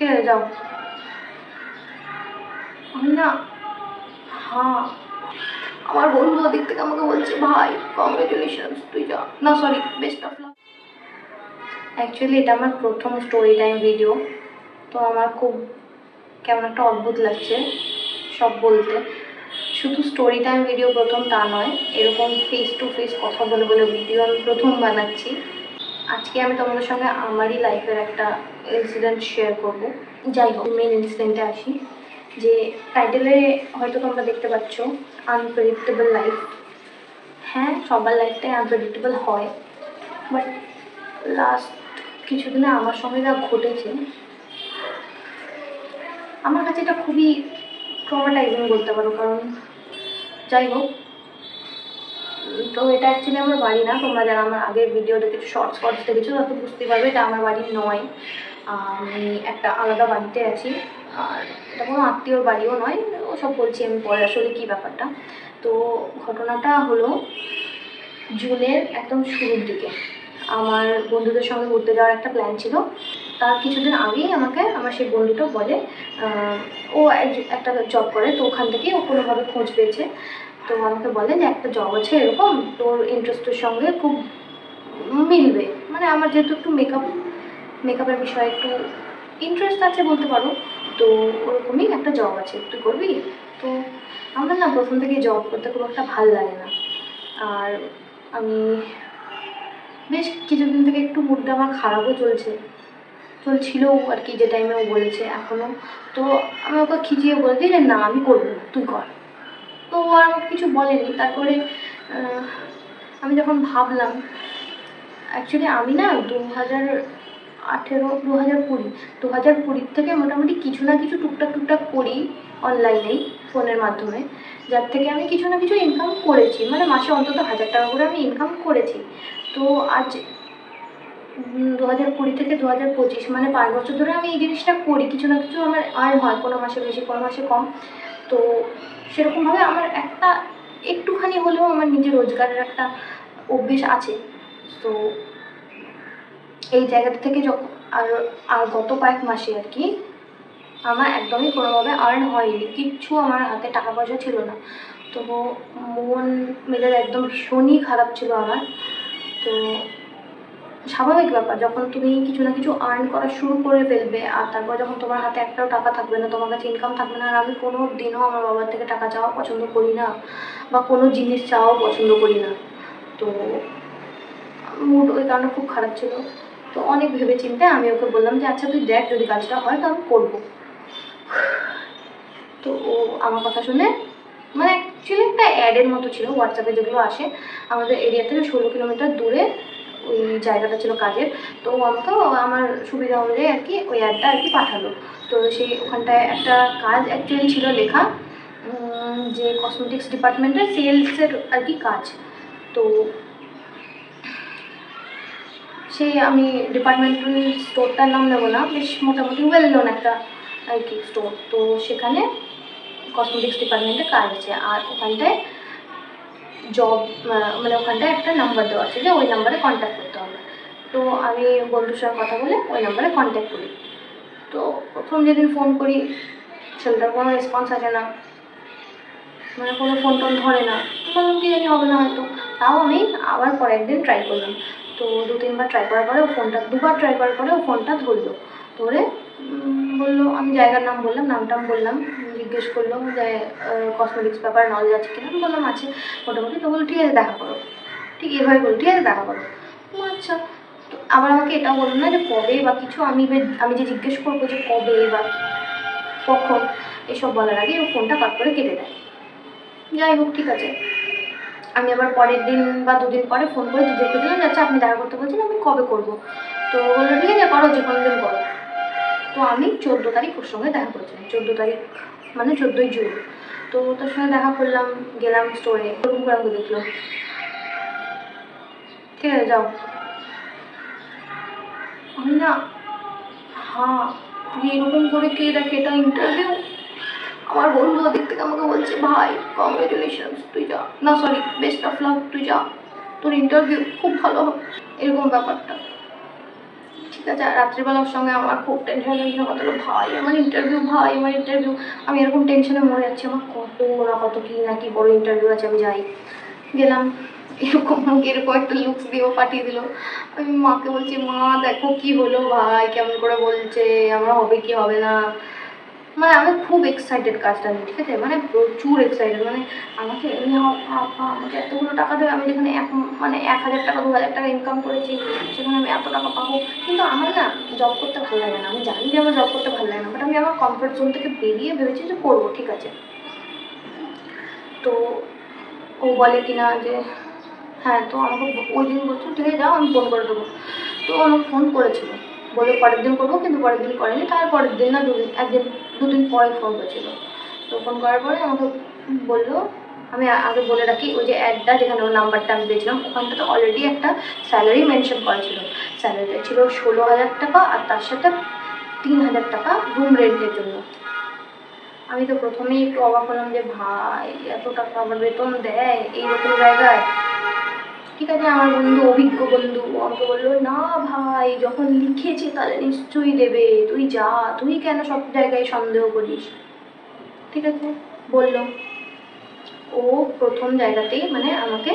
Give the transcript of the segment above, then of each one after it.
ঠিক আছে যাও। আমি না, হ্যাঁ, আমার বন্ধু ওদিক থেকে আমাকে বলছে ভাই কংগ্রেচুলেশনস তুই যা, না sorry best of luck. Actually এটা আমার প্রথম স্টোরি টাইম ভিডিও, তো আমার খুব কেমন একটা অদ্ভুত লাগছে সব বলতে। শুধু স্টোরি টাইম ভিডিও প্রথম তা নয়, এরকম ফেস টু ফেস কথা বলে বলে ভিডিও আমি প্রথম বানাচ্ছি। আজকে আমি তোমাদের সঙ্গে আমারই লাইফের একটা ইনসিডেন্ট শেয়ার করব। যাই হোক, মেন ইনসিডেন্টে আসি। যে টাইটেলে হয়তো তোমরা দেখতে পাচ্ছ আনপ্রেডিক্টেবল লাইফ। হ্যাঁ, সবার লাইফটাই আনপ্রেডিক্টেবল হয়, বাট লাস্ট কিছুদিনে আমার সঙ্গে যা ঘটেছে আমার কাছে এটা খুবই ট্রমাটাইজিং বলতে পারো। কারণ যাই হোক, তো এটা অ্যাকচুয়ালি আমার বাড়ি না। তোমরা যারা আমার আগের ভিডিও দেখেছো, শর্টস দেখেছো, তাতে বুঝতে পারবে এটা আমার বাড়ি নয়। আমি একটা আলাদা বাড়িতে আছি, আর এটা কোনো আত্মীয়র বাড়িও নয়। ওসব বলছি আমি পরে, আসলে কী ব্যাপারটা। তো ঘটনাটা হলো জুনের একদম শুরুর দিকে আমার বন্ধুদের সঙ্গে ঘুরতে যাওয়ার একটা প্ল্যান ছিল। তার কিছুদিন আগেই আমাকে আমার সেই বন্ধুটা বলে, ও একটা জব করে, তো ওখান থেকেই ও কোনোভাবে খোঁজ পেয়েছে। তো আমাকে বলে যে একটা জব আছে এরকম, তোর ইন্টারেস্টের সঙ্গে খুব মিলবে। মানে আমার যেহেতু একটু মেকআপের বিষয়ে একটু ইন্টারেস্ট আছে বলতে পারো, তো ওরকমই একটা জব আছে, তুই করবি? তো আমার না প্রথম থেকে জব করতে খুব একটা ভাল লাগে না। আর আমি বেশ কিছুদিন থেকে একটু মুডটা আমার খারাপও চলছিল আর কি, যে টাইমে ও বলেছে এখনও। তো আমি ওকে খিচিয়ে বলে দিই যে না আমি করবো না, তুই কর। তো ও আর আমাকে কিছু বলেনি। তারপরে আমি যখন ভাবলাম, অ্যাকচুয়ালি আমি না 2020 থেকে মোটামুটি কিছু না কিছু টুকটাক করি অনলাইনেই, ফোনের মাধ্যমে, যার থেকে আমি কিছু না কিছু ইনকাম করেছি। মানে মাসে অন্তত 1000 টাকা করে আমি ইনকাম করেছি। তো আজ 2020 থেকে 2025, মানে 5 বছর ধরে আমি এই জিনিসটা করি। কিছু না কিছু আমার আর্ন হয়, কোনো মাসে বেশি কোনো মাসে কম। তো সেরকমভাবে আমার একটা একটুখানি হলেও আমার নিজের রোজগারের একটা অভ্যেস আছে। তো এই জায়গাটা থেকে যখন আর গত কয়েক মাসে আর কি আমার একদমই কোনোভাবে আর্ন হয়নি, কিচ্ছু আমার হাতে টাকা পয়সা ছিল না। তো মন মেজাজ একদম ভীষণই খারাপ ছিল আমার। তো স্বাভাবিক ব্যাপার, যখন তুমি কিছু না কিছু আর্ন করা শুরু করে ফেলবে আর তারপর যখন তোমার হাতে একটাও টাকা থাকবে না, তোমার কাছে ইনকাম থাকবে না। আর আমি কোনো দিনও আমার বাবার থেকে টাকা চাওয়া পছন্দ করি না, বা কোনো জিনিস চাওয়াও পছন্দ করি না। তো মুড ওই কারণে খুব খারাপ ছিল। তো অনেক ভেবেচিন্তে আমি ওকে বললাম যে আচ্ছা তুই দেখ, যদি কাজটা হয় তো আমি করবো। তো ও আমার কথা শুনে, মানে অ্যাকচুয়ালি একটা অ্যাডের মতো ছিল, হোয়াটসঅ্যাপে যেগুলো আসে, আমাদের এরিয়া থেকে 16 কিলোমিটার দূরে ওই জায়গাটা ছিল কাজের। তো আমাকে আমার সুবিধা অনুযায়ী আর কি ওই অ্যাডটা আর কি পাঠালো। তো সেই ওখানটায় একটা কাজ অ্যাকচুয়ালি ছিল লেখা, যে কসমেটিক্স ডিপার্টমেন্টের সেলসের আর কি কাজ। তো সেই আমি ডিপার্টমেন্টাল স্টোরটার নাম নেবো না, বেশ মোটামুটি ওয়েল নোন একটা আর কি স্টোর। তো সেখানে কসমেটিক্স ডিপার্টমেন্টে কাজ আছে, আর ওখানটায় জব, মানে ওখানটায় একটা নাম্বার দেওয়া আছে যে ওই নাম্বারে কন্ট্যাক্ট করতে হবে। তো আমি বন্ধুর সঙ্গে কথা বলে ওই নাম্বারে কন্ট্যাক্ট করি। তো প্রথম যেদিন ফোন করি, ছেলেটার কোনো রেসপন্স আসে না, মানে কোনো ফোন টোন ধরে না। বললাম কি জানি হবে না হয়তো। তাও আমি আবার পরের দিন ট্রাই করলাম। তো 2-3 বার ট্রাই করার পরে ও ফোনটা, 2বার ট্রাই করার পরে ও ফোনটা ধরলো। ধরে বললো, আমি জায়গার নাম বললাম, নামটাম বললাম, জিজ্ঞেস করলো যে কসমেটিক্স ব্যাপারে নলেজ আছে কিনা। আমি বললাম আছে মোটামুটি। তো বললো ঠিক আছে দেখা করো, ঠিক এভাবে বললো, ঠিক আছে দেখা করো। আচ্ছা। তো আবার আমাকে এটাও বললো না যে কবে বা কিছু, আমি যে জিজ্ঞেস করবো যে কবে বা কখন, এসব বলার আগে ও ফোনটা কাট করে কেটে দেয়। যাই হোক, ঠিক আছে। আমি আবার পরের দিন বা 2 দিন পরে ফোন করে জিজ্ঞেস করছিলাম যে আচ্ছা আপনি দেখা করতে বলছেন, আমি কবে করবো? তো বললো ঠিক আছে করো, যে কোনো দিন করো। তো আমি 14 তারিখ ওর সঙ্গে দেখা করেছিলাম, 14 তারিখ মানে 14ই জুন। তো তোর সঙ্গে দেখা করলাম, গেলাম স্টোরে, ওরকম করে আমাকে দেখলো, ঠিক আছে যাও। আমি না, হ্যাঁ, এরকম করে কে দেখে, এটা ইন্টারভিউ। আমার বন্ধু ওদিক থেকে আমাকে বলছে ভাই কংগ্রেচুলেশনস তুই যা, না সরি বেস্ট অফ লাক তুই যা, তোর ইন্টারভিউ খুব ভালো হবে, এরকম ব্যাপারটা। ঠিক আছে। আর রাত্রিবেলা ওর সঙ্গে আমার খুব টেনশন কতটা, ভাই আমার ইন্টারভিউ, আমি এরকম টেনশনে মরে যাচ্ছি, আমার কত কি বড় ইন্টারভিউ আছে। আমি যাই, গেলাম, এরকম একটা লুকস দিয়েও পাঠিয়ে দিল। আমি মাকে বলছি, মা দেখো কি হলো, ভাই কেমন করে বলছে, আমার হবে কি হবে না। মানে আমি খুব এক্সাইটেড কাজটা নিয়ে, ঠিক আছে, মানে প্রচুর এক্সাইটেড। মানে আমাকে আমাকে এতগুলো টাকা দেবে, আমি যেখানে 1,000 টাকা 2,000 টাকা ইনকাম করেছি, সেখানে আমি এত টাকা পাবো। কিন্তু আমার না জব করতে ভালো লাগে না, আমি জানি যে আমার জব করতে ভালো লাগে না, বাট আমি আমার কমফর্ট জোন থেকে বেরিয়ে ভেবেছি যে করবো, ঠিক আছে। তো ও বলে কিনা যে হ্যাঁ, তো আমাকে ওই দিন বলছো ঠিক আছে যাও, আমি ফোন করে দেবো। তো আমাকে ফোন করেছিল, বলে পরের দিন করবো, কিন্তু পরের দিন করেনি। তারপরের দিন না দুদিন পরে ফোন করেছিল। তো ফোন করার পরে আমাকে বললো, আমি আগে বলে রাখি, ওই যে অ্যাডটা যেখানে ওর নাম্বারটা আমি পেয়েছিলাম, ওখানটাতে অলরেডি একটা স্যালারি মেনশন করা ছিল। স্যালারিটা ছিল 16,000 টাকা, আর তার সাথে 3,000 টাকা রুম রেন্টের জন্য। আমি তো প্রথমেই একটু অবাক হলাম যে ভাই এত টাকা আমার বেতন দেয় এইরকম জায়গায়। ঠিক আছে, আমার অভিজ্ঞ বন্ধু আমাকে বললো, না ভাই যখন লিখেছে তাহলে নিশ্চয়ই দেবে, তুই যা, তুই কেন সব জায়গায় সন্দেহ করিস। ঠিক আছে, বললো। ও প্রথম জায়গাতেই আমাকে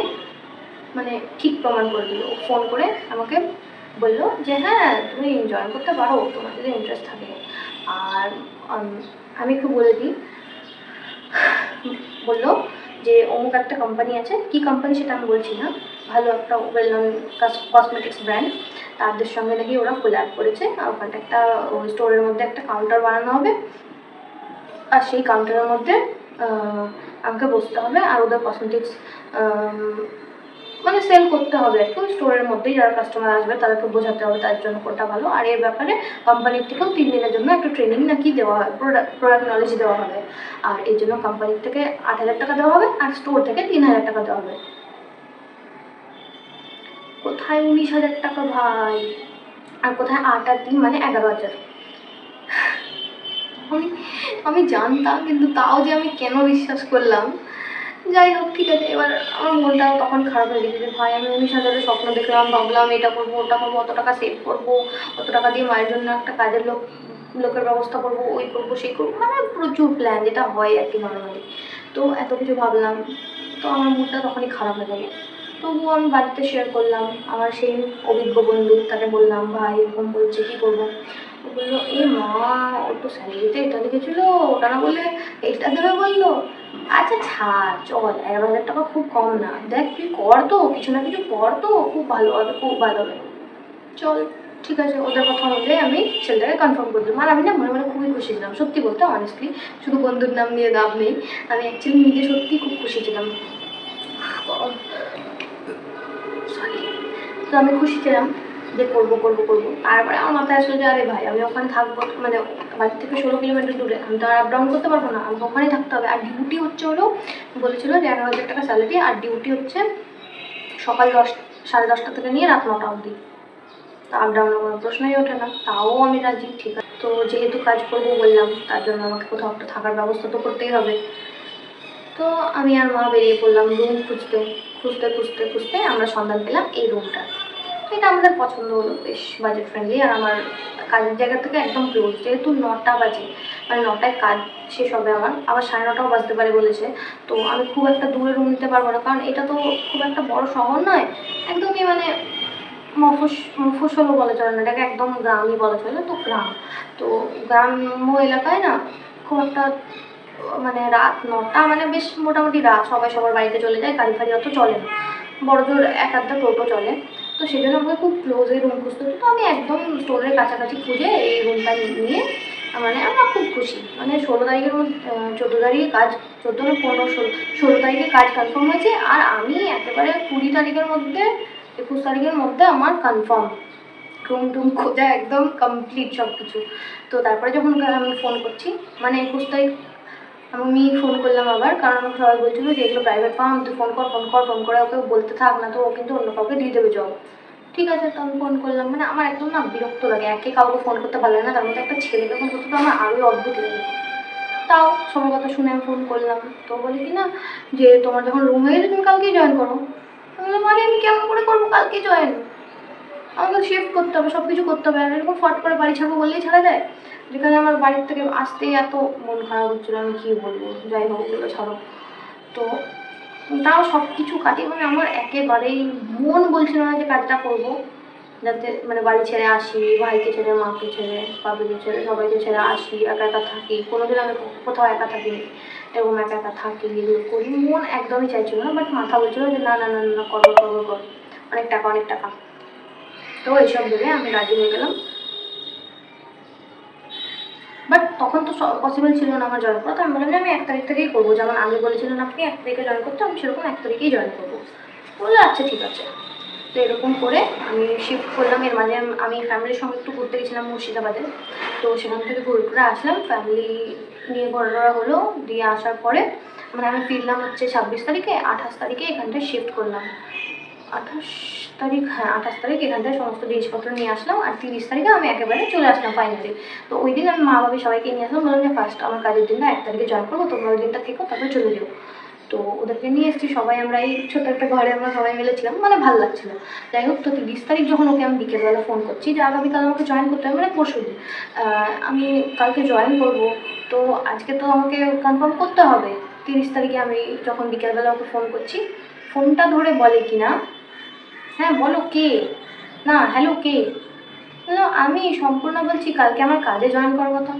ঠিক প্রমাণ করে দিল। ও ফোন করে আমাকে বললো যে হ্যাঁ তুমি জয়েন করতে পারো, তোমার যদি ইন্টারেস্ট থাকে। আর আমি একটু বলে দিই, বললো যে অমুক একটা কোম্পানি আছে, কি কোম্পানি সেটা আমি বলছি না, ভালো একটা ওয়েল নন কসমেটিক্স ব্র্যান্ড, তাদের সঙ্গে নাকি ওরা কোল্যাব করেছে। আর ওখানটা একটা স্টোরের মধ্যে একটা কাউন্টার বানানো হবে, আর সেই কাউন্টারের মধ্যে আমাকে বসতে হবে, আর ওদের কসমেটিক্স সেল করতে হবে আর কি। ওই স্টোরের মধ্যেই যারা কাস্টমার আসবে তাদেরকে বোঝাতে হবে তার জন্য কোনটা ভালো। আর এর ব্যাপারে কোম্পানির থেকেও 3 দিনের জন্য একটা ট্রেনিং নাকি দেওয়া হয়, প্রোডাক্ট নলেজ দেওয়া হবে। আর এই জন্য কোম্পানির থেকে 8,000 টাকা দেওয়া হবে, আর স্টোর থেকে 3,000 টাকা দেওয়া হবে। কোথায় 19,000 টাকা ভাই, আর কোথায় 8 আর 3 11,000। আমি জানতাম, কিন্তু তাও যে আমি কেন বিশ্বাস করলাম। যাই হোক, ঠিক আছে। এবার আমার মনটাও তখন খারাপ হয়ে গেছে যে ভাই আমি 19,000-এর স্বপ্ন দেখলাম, ভাবলাম এটা করবো ওটা করবো, অত টাকা সেভ করবো, অত টাকা দিয়ে মায়ের জন্য একটা কাজের লোকের ব্যবস্থা করবো, ওই করবো সেই করবো, প্রচুর প্ল্যান যেটা হয় আর কি নর্মালি। তো এত কিছু ভাবলাম, তো আমার মুডটা তখনই খারাপ হয়ে গেল। তবুও আমি বাড়িতে শেয়ার করলাম, আমার সেই অভিজ্ঞ বন্ধু, তাকে বললাম ভাই এরকম বলছে কী করবো। ও বললো এ মা, ওর তো স্যালারিতে এটা লিখেছিলো, ওটা না বলে এইটা দেবে বললো। আচ্ছা ছাড়, চল, 11,000 টাকা খুব কম না, দেখ তুই কর তো, কিছু না কিছু কর তো, খুব ভালো হবে, খুব ভালো হবে, চল। ঠিক আছে, ওদের কথা অনুযায়ী আমি ছেলেটাকে কনফার্ম করে দিলাম। আর আমি না মনে মনে খুবই খুশি ছিলাম, সত্যি বলতে, অনেস্টলি, শুধু বন্ধুর নাম নিয়ে লাভ নেই, আমি অ্যাকচুয়ালি নিজে সত্যি খুব খুশি ছিলাম। সরি। তো আমি খুশি ছিলাম যে করবো করবো করবো। তারপরে আমার মাথায় আসলো যে আরে ভাই আমি ওখানে থাকবো, বাড়ি থেকে 16 কিলোমিটার দূরে, আমি তো আর আপ ডাউন করতে পারবো না, আমাকে ওখানেই থাকতে হবে। আর ডিউটি হচ্ছে হলো, বলেছিল যে 11,000 টাকা স্যালারি, আর ডিউটি হচ্ছে সকাল 10, 10:30 থেকে নিয়ে রাত 9টা অবধি। তো আপ ডাউনের কোনো প্রশ্নই ওঠে না, তাও আমি রাজি। ঠিক আছে, তো যেহেতু কাজ করবো বললাম, তার জন্য আমাকে কোথাও একটা থাকার ব্যবস্থা তো করতেই হবে। তো আমি আর মা বেরিয়ে পড়লাম রুম খুঁজতে। খুঁজতে খুঁজতে খুঁজতে আমরা সন্ধান পেলাম এই রুমটা। এটা আমাদের পছন্দ হলো, বেশ বাজেট ফ্রেন্ডলি, আর আমার কাজের জায়গা থেকে একদম ক্লোজ। যেহেতু 9টা বাজে, 9টায় কাজ শেষ হবে আমার, আবার 9:30টাও বাজতে পারে বলেছে। তো আমি খুব একটা দূরে রুম নিতে পারবো না, কারণ এটা তো খুব একটা বড় শহর নয়, একদমই মফস্বলও বলা চলে না, এটাকে একদম গ্রামই বলা চলে। তো গ্রাম, তো গ্রাম্য এলাকায় না খুব একটা রাত 9টা বেশ মোটামুটি রাত, সবাই সবার বাড়িতে চলে যায়, গাড়ি ফাড়ি অত চলে না, বড় জোর 1-2টা টোটো চলে। তো সেই জন্য আমাকে খুব ক্লোজে রুম খুঁজতে হতো। তো আমি একদম স্টোরের কাছাকাছি খুঁজে এই রুমটা নিয়ে আমরা খুব খুশি। 16 তারিখের মধ্যে, 14 তারিখে কাজ, 14 না 16 তারিখে কাজ কনফার্ম হয়েছে, আর আমি একেবারে 20 তারিখের মধ্যে, 21 তারিখের মধ্যে আমার কনফার্ম, রুম টুম খোঁজা একদম কমপ্লিট সব কিছু। তো তারপরে যখন আমি ফোন করছি, 21 তারিখ আমি ফোন করলাম আবার, কারণ আমাকে সবাই বলছিল যে এগুলো প্রাইভেট ফার্ম, তুই ফোন করে ওকে বলতে থাক, না তো ও কিন্তু অন্য কাউকে দিয়ে দেবে জব। ঠিক আছে, তো আমি ফোন করলাম। আমার একদম না বিরক্ত লাগে, একে কাউকে ফোন করতে ভালো লাগে না, তার মধ্যে একটা ছেলেকে ফোন করতে তো আমার আরোই অদ্ভুত লাগে। তাও সবার কথা শুনে আমি ফোন করলাম। তো বলি কি না যে তোমার যখন রুম হয়ে গেছে তুমি কালকেই জয়েন করো। আমি বললাম আমি কেমন করে করবো কালকে জয়েন, আমাকে শিফট করতে হবে, সব কিছু করতে হবে। আর এরকম ফট করে বাড়ি ছাড়বো বললেই ছাড়া যায়? যেখানে আমার বাড়ির থেকে আসতেই এত মন খারাপ হচ্ছিলো, আমি কী বলবো। যাই হোক, ওগুলো ছাড়ো। তো তাও সব কিছু কাটিয়ে মানে আমার একেবারেই মন বলছিল না যে কাজটা করবো, যাতে মানে বাড়ি ছেড়ে আসি, ভাইকে ছেড়ে, মাকে ছেড়ে, বাবিকে ছেড়ে, সবাইকে ছেড়ে আসি, একা একা থাকি। কোনোদিন আমি কোথাও একা থাকিনি, এরকম একা একা থাকি, এগুলো করি। মন একদমই চাইছিল না, বাট মাথা বলছিল যে না না না না, করবো করবো কর, অনেক টাকা অনেক টাকা। তো এইসব ভেবে আমি রাজি হয়ে গেলাম। বাট তখন তো পসিবল ছিল না আমার জয়েন করা। তো আমি বললাম যে আমি 1 তারিখ থেকেই করবো, যেমন আগে বলেছিলেন আপনি 1 তারিখে জয়েন করতে, আমি সেরকম 1 তারিখেই জয়েন করবো। বললো আচ্ছা ঠিক আছে। তো এরকম করে আমি শিফট করলাম। এর মাঝে আমি ফ্যামিলির সঙ্গে একটু ঘুরতে গেছিলাম মুর্শিদাবাদে। তো সেখান থেকে ঘুরে ঘুরে আসলাম, ফ্যামিলি নিয়ে ঘোরা হলো। দিয়ে আসার পরে মানে আমি ফিরলাম হচ্ছে 26 তারিখে। 28 তারিখে এখানটায় শিফট করলাম। 28 তারিখ, হ্যাঁ 28 তারিখ এখান থেকে সমস্ত জিনিসপত্র নিয়ে আসলাম। আর 30 তারিখে আমি একেবারে চলে আসলাম ফাইনালি। তো ওই দিন আমি মা বাবা সবাইকে নিয়ে আসলাম, বললাম যে ফার্স্ট আমার কাজের দিনটা 1 তারিখে জয়েন করবো, তোমরা ওই দিনটা থেকো, তারপরে চলে যাও। তো ওদেরকে নিয়ে এসেছি, সবাই আমরা এই ছোটো একটা ঘরে আমরা সবাই মিলেছিলাম, মানে ভালো লাগছিলো। যাই হোক, তো 30 তারিখ যখন ওকে আমি বিকেলবেলা ফোন করছি যে আগামীকাল আমাকে জয়েন করতে হবে, মানে পরশু দিন আমি কালকে জয়েন করব, তো আজকে তো আমাকে কনফার্ম করতে হবে। 30 তারিখে আমি যখন বিকেলবেলা ওকে ফোন করছি, ফোনটা ধরে বলে কি না, হ্যাঁ বলো কে, না হ্যালো কে, বললো আমি সম্পূর্ণ বলছি, কালকে আমার কাজে জয়েন করার কথা।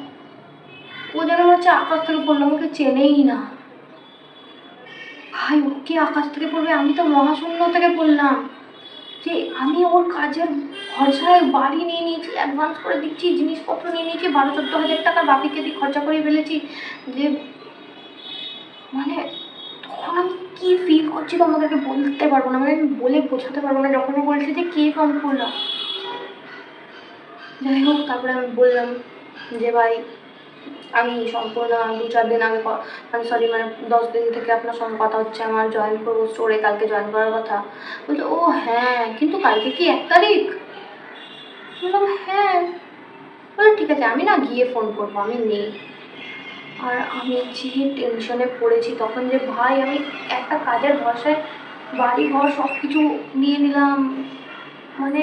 ও যেন হচ্ছে আকাশ থেকে পড়লো, আমাকে চেনেই না। ভাই ও কি আকাশ থেকে পড়বে, আমি তো মহাশূন্য থেকে পড়লাম। যে আমি ওর কাজের ভরসায় বাড়ি নিয়ে নিয়েছি, অ্যাডভান্স করে দিচ্ছি, জিনিসপত্র নিয়ে নিয়েছি, 12-14 হাজার টাকা বাপিকে দিয়ে খরচা করে ফেলেছি। যে মানে তখন আমি কী ফিল করছি তোমাদেরকে বলতে পারবো না, মানে আমি বলে বোঝাতে পারবো না। যখন ও বলছে যে কে ফোন করলাম, যাই হোক তারপরে আমি বললাম যে ভাই আমি সম্পূর্ণ 2-4 দিন আগে মানে সরি মানে 10 দিন থেকে আপনার সঙ্গে কথা হচ্ছে, আমার জয়েন করবো স্টোরে, কালকে জয়েন করার কথা। বলছে ও হ্যাঁ, কিন্তু কালকে কি 1 তারিখ? বললাম হ্যাঁ। বলে ঠিক আছে, আমি না গিয়ে ফোন করবো, আমি নেই। আর আমি যে টেনশনে পড়েছি তখন, যে ভাই আমি একটা কাজের ভরসায় বাড়ি ঘর সব কিছু নিয়ে নিলাম, মানে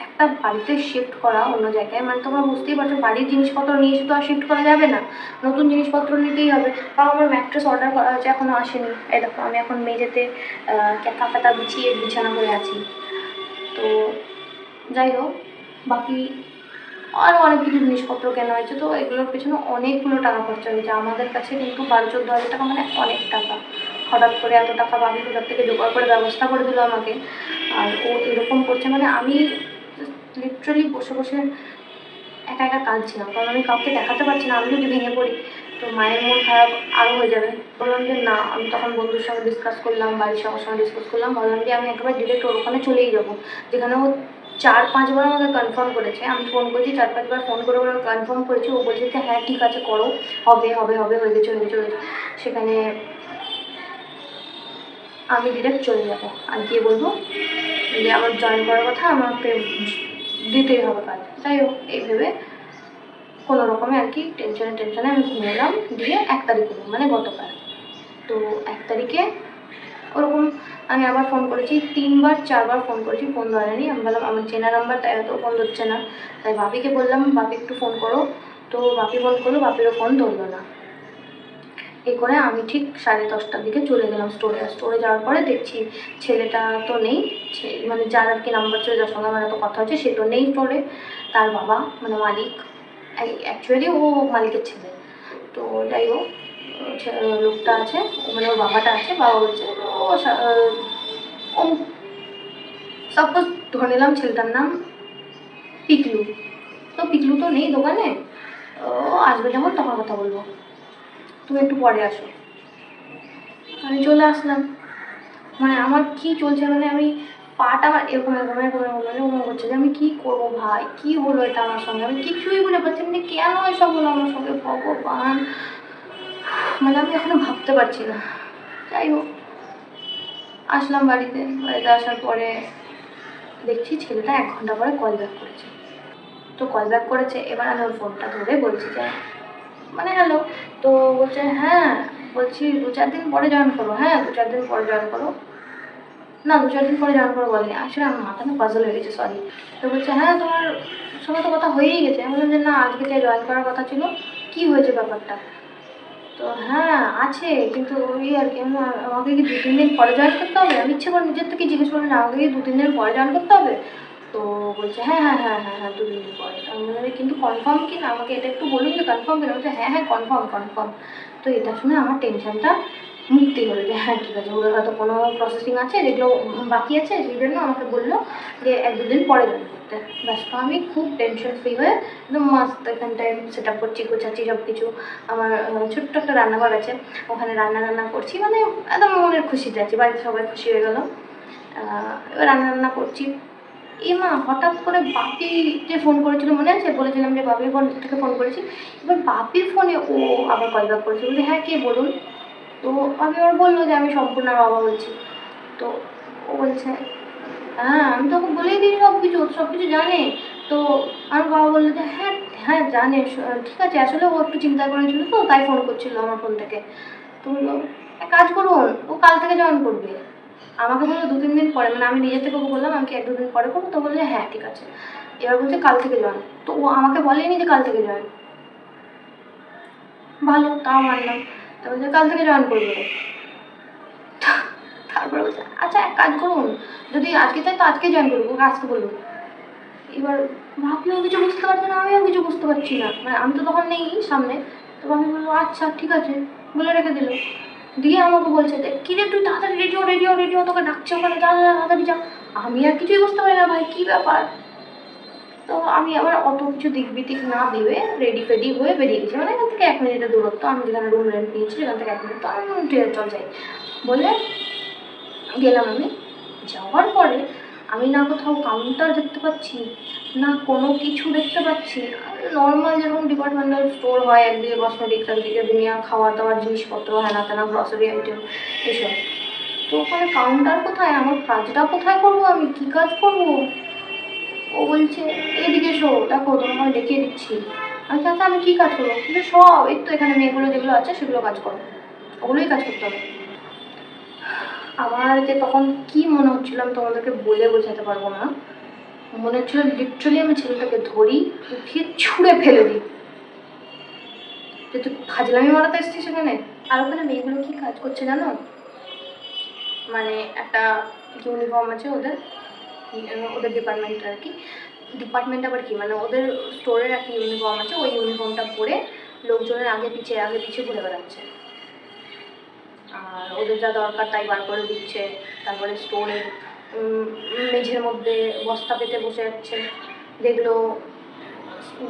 একটা বাড়িতে শিফট করা অন্য জায়গায়, মানে তোমরা বুঝতেই পারছো বাড়ির জিনিসপত্র নিয়ে এসে তো আর শিফট করা যাবে না, নতুন জিনিসপত্র নিতেই হবে। তাও আমার ম্যাট্রেস অর্ডার করা হয়েছে, এখনও আসেনি। এই দেখো আমি এখন মেঝেতে ক্যাথা ফ্যাথা বিছিয়ে বিছানা হয়ে আছি। তো যাই হোক, বাকি আরও অনেক কিছু জিনিসপত্র কেনা হয়েছে। তো এগুলোর পেছনে অনেকগুলো টাকা খরচা হয়েছে আমাদের কাছে, কিন্তু 12-14 হাজার টাকা মানে অনেক টাকা। হঠাৎ করে এত টাকা বাবু কোথার থেকে জোগাড় করে ব্যবস্থা করে দিল আমাকে। আর ও এরকম করছে, মানে আমি লিটারালি বসে বসে একা একা কাঁদছিলাম, কারণ আমি কাউকে দেখাতে পারছি না। আমি যদি ভেঙে পড়ি তো মায়ের মন খারাপ আরও হয়ে যাবে। বললাম যে না, আমি তখন বন্ধুর সঙ্গে ডিসকাস করলাম, বাড়ির সবার সঙ্গে ডিসকাস করলাম, বললাম যে আমি একেবারে ডিরেক্ট ওর ওখানে চলেই যাবো, যেখানে ও 4-5 বার আমাকে কনফার্ম করেছে। আমি ফোন করেছি 4-5 বার, ফোন করে ওরা কনফার্ম করেছি। ও বলছে যে হ্যাঁ ঠিক আছে করো, হবে হবে হবে, হয়ে গেছে হয়ে গেছে হয়ে গেছে। সেখানে আমি ডিরেক্ট চলে যাবো আর গিয়ে বলবো যে আমার জয়েন করার কথা, আমাকে দিতেই হবে কাজ। যাই হোক এই ভেবে কোনো রকমে আর কি টেনশনে আমি ঘুমোলাম। দিয়ে 1 তারিখ হলো, মানে গতকাল। তো 1 তারিখে ওরকম আমি আবার ফোন করেছি, 3-4 বার ফোন করেছি, ফোন ধরেনি। আমি বললাম আমার চেনা নাম্বার, তাই হয়তো ফোন ধরছে না। তাই বাপিকে বললাম বাপি একটু ফোন করো। তো বাপি ফোন করলো, বাপিরও ফোন ধরলো না। এই করে আমি ঠিক 10:30টার দিকে চলে গেলাম স্টোরে। আর স্টোরে যাওয়ার পরে দেখছি ছেলেটা তো নেই, মানে যার আর কি নাম্বার ছিল, যার সঙ্গে আমার এত কথা হচ্ছে, সে তো নেই স্টোরে। তার বাবা মানে মালিক, অ্যাকচুয়ালি ও মালিকের ছেলে। তো যাই হোক, লোকটা আছে, মানে ওর বাবাটা আছে। বাবা বলছে ও সাপোজ ধরে নিলাম ছেলেটার নাম পিকলু। তো পিকলু তো নেই দোকানে, ও আসবে যখন তখন কথা বলবো, তুমি একটু পরে আসো। আমি চলে আসলাম। মানে আমার কী চলছে, মানে আমি পাটা আমার এরকম এরকম এরকম এরকম মানে মনে হচ্ছে যে আমি কী করবো ভাই, কী হলো এটা আমার সঙ্গে, আমি কিছুই বুঝে পারছি না কেন এসব হলো আমার সঙ্গে, ভগবান। মানে আমি এখনো ভাবতে পারছি না। যাই হোক, আসলাম বাড়িতে আসার পরে দেখছি ছেলেটা 1 ঘন্টা পরে কল ব্যাক করেছে। তো কল ব্যাক করেছে, এবার আমি ওর ফোনটা ধরে বলছি যে মানে হ্যালো। তো বলছে হ্যাঁ, বলছি 2-4 দিন পরে জয়েন করো, হ্যাঁ 2-4 দিন পরে জয়েন করো। না 2-4 দিন পরে জয়েন করে বলেনি। আসলে আমার মাথা না পাজল হয়ে গেছে, সরি। তো বলছে হ্যাঁ তোমার সঙ্গে তো কথা হয়েই গেছে। আমি বললাম যে না আজকে যে জয়েন করার কথা ছিল, কী হয়েছে ব্যাপারটা? তো হ্যাঁ আছে, কিন্তু ওই আর কি আমাকে কি 2-3 দিন পরে জয়েন করতে হবে? আমি ইচ্ছে করে নিজের থেকে জিজ্ঞেস করলাম, আমাকে কি 2-3 দিন পরে জয়েন করতে হবে? তো বলছে হ্যাঁ হ্যাঁ হ্যাঁ হ্যাঁ হ্যাঁ 2-3 দিন পরে। আমি বললাম কিন্তু কনফার্ম কি না, আমাকে এটা একটু বলুন যে কনফার্ম কিনা। বলছে হ্যাঁ হ্যাঁ কনফার্ম কনফার্ম। তো এটা শুনে আমার টেনশনটা মুক্তি হলো যে হ্যাঁ ঠিক আছে, ওদের হয়তো কোনো প্রসেসিং আছে যেগুলো বাকি আছে, সেই জন্য আমাকে বললো যে 1-2 দিন পরে জয়েন করতে। ব্যাস, তো আমি খুব টেনশন ফ্রি হয়ে একদম মাস্ত এখানটায় সেট আপ করছি, গোছাচ্ছি সব কিছু। আমার ছোট্ট একটা রান্নাঘর আছে, ওখানে রান্না করছি, মানে একদম মনের খুশিতে আছি, বাড়িতে সবাই খুশি হয়ে গেলো। এবার রান্না করছি, মা হঠাৎ করে বাপি যে ফোন করেছিল মনে আছে, বলেছিলাম যে বাপির ফোন থেকে ফোন করেছি। এবার বাপির ফোনে ও আবার কল ব্যাক করেছে, বলছে হ্যাঁ কে বলুন। তো আমি আবার বললো যে আমি সম্পূর্ণার বাবা বলছি। তো ও বলছে হ্যাঁ আমি তো ওকে বলেই দিই সব কিছু জানে। তো আমার বাবা বললো যে হ্যাঁ হ্যাঁ জানে, ঠিক আছে, আসলে ও একটু চিন্তা করেছিল তো তাই ফোন করছিল আমার ফোন থেকে। তো বললো এক কাজ করুন, ও কাল থেকে জয়েন করবে। আমাকে বললো 2-3 দিন পরে, মানে আমি নিজের থেকে ওকে বললাম আমি কি 1-2 দিন পরে করবো। তো বললো হ্যাঁ ঠিক আছে। এবার বলছে কাল থেকে জয়েন। তো ও আমাকে বলেনি যে কাল থেকে জয়েন। ভালো, তাও মানলাম। তো বলছে কাল থেকে জয়েন করবে। তারপরে বলছে আচ্ছা এক কাজ করুন, যদি আজকে চাই তো আজকে জয়েন করবো, ওকে আজকে বলুন। এবার ভাবিও কিছু বুঝতে পারছে না, আমিও কিছু বুঝতে পারছি না, মানে আমি তো তখন নেই সামনে। তো আমি বললো আচ্ছা ঠিক আছে, বলে রেখে দিল। দিয়ে আমাকে বলছে যে কী রে তুই তাড়াতাড়ি রেডি হ, তোকে ডাকছে ওখানে, যা যা তাড়াতাড়ি যা। আমি আর কিছুই বুঝতে পারি না ভাই, কী ব্যাপার। তো আমি আবার অত কিছু দিক বিদিক না ভেবে রেডি ফেডি হয়ে বেরিয়ে গেছি, মানে এখান থেকে 1 মিনিটের দূরত্ব, আমি যেখানে রুম রেন্ট নিয়েছি সেখান থেকে 1 মিনিট। তো আমি ঠিক আছে চল যাই বলে গেলাম আমি। যাওয়ার পরে আমি না কোথাও কাউন্টার দেখতে পাচ্ছি, না কোনো কিছু দেখতে পাচ্ছি। নর্মাল যেরকম ডিপার্টমেন্টাল স্টোর হয়, একদিকে কসমেটিক্স, একদিকে দুনিয়া খাওয়ার দাওয়ার জিনিসপত্র, হ্যানা ত্যানা গ্রসারি আইটেম এসব। তো ওখানে কাউন্টার কোথায়, আমার কাজটা কোথায় করবো, আমি কী কাজ করবো? ও বলছে এদিকে এসো দেখো তোমাকে আমি দেখিয়ে দিচ্ছি। আচ্ছা আচ্ছা আমি কী কাজ করবো? কিন্তু সব এই তো এখানে মেয়েগুলো যেগুলো আছে সেগুলো কাজ করো, ওগুলোই কাজ করতে হবে। আমার যে তখন কি মনে হচ্ছিল আমি তোমাদেরকে বলে বোঝাতে পারবো না। মনে হচ্ছিল লিটারালি আমি ছেলেটাকে ধরি, উঠিয়ে ছুঁড়ে ফেলে দিই, যে তুই ফাজলামি মারাতে এসছিস সেখানে। আর ওখানে মেয়েগুলো কি কাজ করছে জানো? মানে একটা ইউনিফর্ম আছে ওদের, ওদের ডিপার্টমেন্টের আর কি। ডিপার্টমেন্ট আবার কি, মানে ওদের স্টোরের একটা ইউনিফর্ম আছে, ওই ইউনিফর্মটা পরে লোকজনের আগে পিছিয়ে ঘুরে বেড়াচ্ছে। আর ওদের যা দরকার তাই বার করে দিচ্ছে। তারপরে স্টোরের মেঝের মধ্যে বস্তা পেতে বসে যাচ্ছে, দেখলো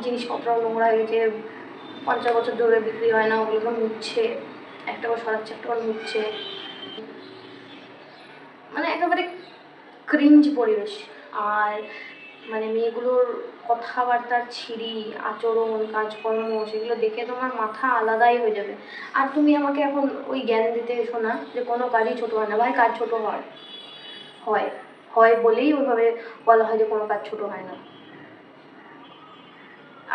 জিনিসপত্র নোংরা হয়ে গেছে, 50 বছর ধরে বিক্রি হয় না, ওগুলোকে মুছছে, একটা বার সরাচ্ছে একটা বার মুছছে, মানে একেবারে ক্রিঞ্জ পরিবেশ। আর মানে মেয়েগুলোর কথাবার্তার ছিরি, আচরণ, কাজকর্ম, সেগুলো দেখে তোমার মাথা আলাদাই হয়ে যাবে। আর তুমি আমাকে এখন ওই জ্ঞান দিতে এসো না যে কোনো কাজই ছোটো হয় না। ভাই কাজ ছোটো হয়, হয় হয় বলেই ওইভাবে বলা হয় যে কোনো কাজ ছোটো হয় না।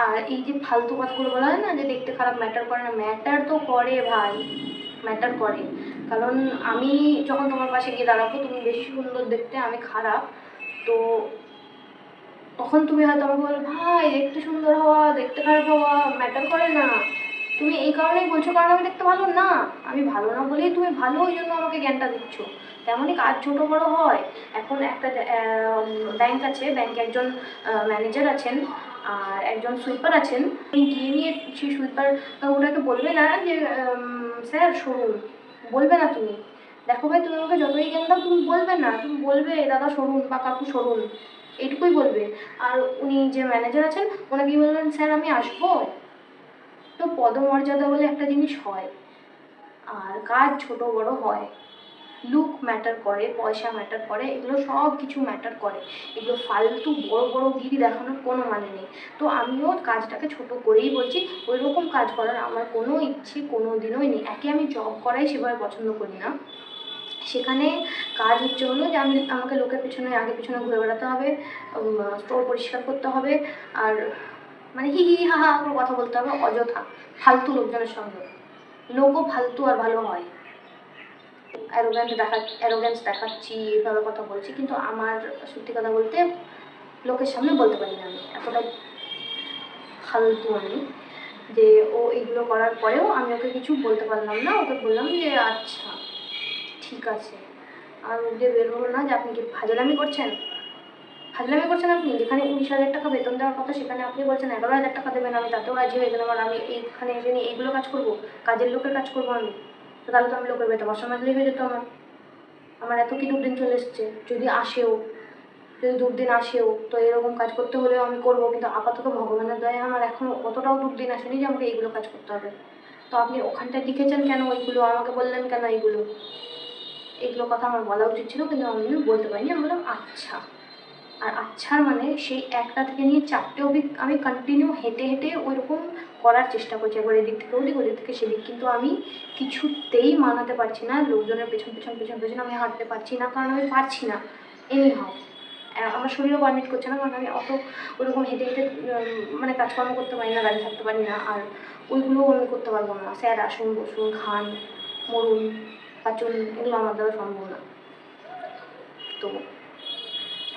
আর এই যে ফালতু কথাগুলো বলা হয় না যে দেখতে খারাপ ম্যাটার করে না, ম্যাটার তো করে ভাই, ম্যাটার করে। কারণ আমি যখন তোমার পাশে গিয়ে দাঁড়াবো, তুমি বেশি সুন্দর দেখতে, আমি খারাপ, তো তখন তুমি হয়তো আমাকে বলো ভাই দেখতে সুন্দর হওয়া দেখতে খারাপ হওয়া ম্যাটার করে না, তুমি এই কারণেই বলছো কারণ আমি দেখতে ভালো না, আমি ভালো না বলেই তুমি ভালো, ওই জন্য আমাকে জ্ঞানটা দিচ্ছ। তেমনই কাজ ছোটো বড়ো হয়। এখন একটা ব্যাংক আছে, ব্যাংকে একজন ম্যানেজার আছেন আর একজন সুইপার আছেন। তুমি গিয়ে নিয়ে সেই সুইপার ওটাকে বলবে না যে স্যার সরুন, বলবে না তুমি। দেখো ভাই তুমি আমাকে যতই জ্ঞান দাও তুমি বলবে না, তুমি বলবে দাদা সরুন বা কাকু সরুন, এইটুকুই বলবে। আর উনি যে ম্যানেজার আছেন ওনাকে বলবেন স্যার আমি আসবো। তো পদমর্যাদা বলে একটা জিনিস হয়, আর কাজ ছোট বড় হয়, লুক ম্যাটার করে, পয়সা ম্যাটার করে, এগুলো সব কিছু ম্যাটার করে। এগুলো ফালতু বড় বড় গিরি দেখানোর কোনো মানে নেই। তো আমিও কাজটাকে ছোট করেই বলছি, ওই রকম কাজ করার আমার কোনো ইচ্ছে কোনো দিনই নেই। একে আমি জব করাই সেভাবে পছন্দ করি না। সেখানে কাজ হচ্ছে হলো যে আমাকে লোকের পেছনে আগে পিছনে ঘুরে বেড়াতে হবে, স্টোর পরিষ্কার করতে হবে, আর মানে হি হি হা হা করে কথা বলতে হবে অযথা ফালতু লোকজনের সঙ্গে। লোকও ফালতু আর ভালো হয়। অ্যারোগ্যান্স দেখাচ্ছি, এইভাবে কথা বলছি, কিন্তু আমার সত্যি কথা বলতে লোকের সামনে বলতে পারি না আমি, এতটাই ফালতু আমি, যে ও এগুলো করার পরেও আমি ওকে কিছু বলতে পারলাম না। ওকে বললাম যে আচ্ছা ঠিক আছে, আর মুখ দিয়ে বের হলো না যে আপনি কি ফাজলামি করছেন। ফাজলামি করছেন আপনি, যেখানে 19,000 টাকা বেতন দেওয়ার কথা সেখানে আপনি বলছেন 11,000 টাকা দেবেন, আমি তাতেও রাজি হয়ে গেলাম। আর আমি এইখানে এসে নিয়ে এইগুলো কাজ করবো, কাজের লোকের কাজ করবো আমি, তো তাহলে তো আমি লোকের বেতন বসা মাজলেই হয়ে যেত আমার এত কি দুর্দিন চলে এসছে। যদি দুর্দিন আসেও তো এরকম কাজ করতে হলেও আমি করবো, কিন্তু আপাতত ভগবানের দয়ায় আমার এখনও অতটাও দুর্দিন আসেনি যে আমাকে এইগুলো কাজ করতে হবে। তো আপনি ওখানটায় লিখেছেন কেন ওইগুলো, আমাকে বললেন কেন এইগুলো কথা আমার বলা উচিত ছিল, কিন্তু আমি বলতে পারিনি। আমি বললাম আচ্ছা। আর আচ্ছার মানে সেই 1টা থেকে নিয়ে 4টে অবধি আমি কন্টিনিউ হেঁটে হেঁটে ওইরকম করার চেষ্টা করছি, একবার এদিক থেকে ওদিক থেকে সেদিক, কিন্তু আমি কিছুতেই মানাতে পারছি না। লোকজনের পেছন আমি হাঁটতে পারছি না, কারণ আমি পারছি না। এনিহাও আমার শরীরও পারমিট করছে না, কারণ আমি অত ওরকম হেঁটে হেঁটে মানে কাজকর্ম করতে পারি না, দাঁড়িয়ে থাকতে পারি না। আর ওইগুলোও আমি করতে পারবো না। স্যার আসুন বসুন খান মরুন কাচুন, এগুলো আমার দ্বারা সম্ভব না। তো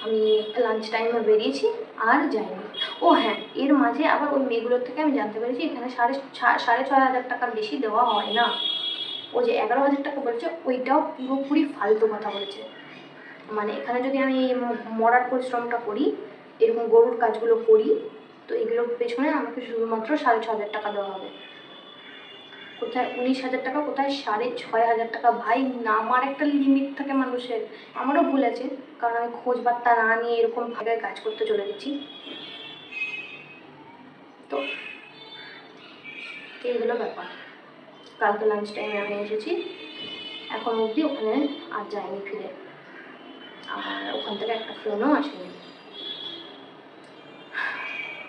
আমি লাঞ্চ টাইমে বেরিয়েছি আর যাইনি। ও হ্যাঁ, এর মাঝে আবার ওই মেয়েগুলোর থেকে আমি জানতে পেরেছি এখানে 6,500 টাকার বেশি দেওয়া হয় না। ও যে 11,000 টাকা বলছে ওইটাও পুরোপুরি ফালতু কথা বলেছে। মানে এখানে যদি আমি মরার পরিশ্রমটা করি, এরকম গরুর কাজগুলো করি, তো এগুলোর পেছনে আমাকে শুধুমাত্র 6,500 টাকা দেওয়া হবে। কোথায় 19,000 টাকা, কোথায় 6,500 টাকা। ভাই নামার একটা লিমিট থাকে মানুষের। আমারও ভুল আছে, কারণ আমি খোঁজ বার্তা না নিয়ে এরকম ভাবে কাজ করতে চলে গেছি। তো এই হলো ব্যাপার। কালকে লাঞ্চ টাইমে আমি এসেছি, এখন অবধি ওখানে আর যাইনি ফিরে, আর ওখান থেকে একটা ফোনও আসেনি।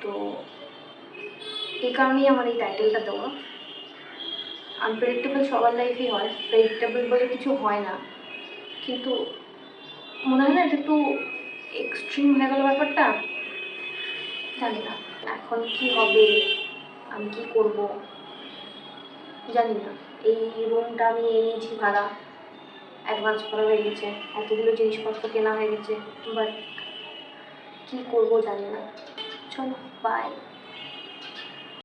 তো এই কারণেই আমার এই টাইটেলটা দেওয়া। আনপ্রেডিক্টেবল সবার লাইফেই হয়, প্রেডিক্টেবল বলে কিছু হয় না, কিন্তু মনে হয় না এটা একটু এক্সট্রিম হয়ে গেল ব্যাপারটা। জানি না এখন কি হবে, আমি কি করব জানি না। এই রুমটা আমি নিয়েছি ভাড়া, অ্যাডভান্স করা হয়ে গেছে, এতগুলো জিনিসপত্র কেনা হয়ে গেছে, বাট কী করবো জানি না। চলো বাই।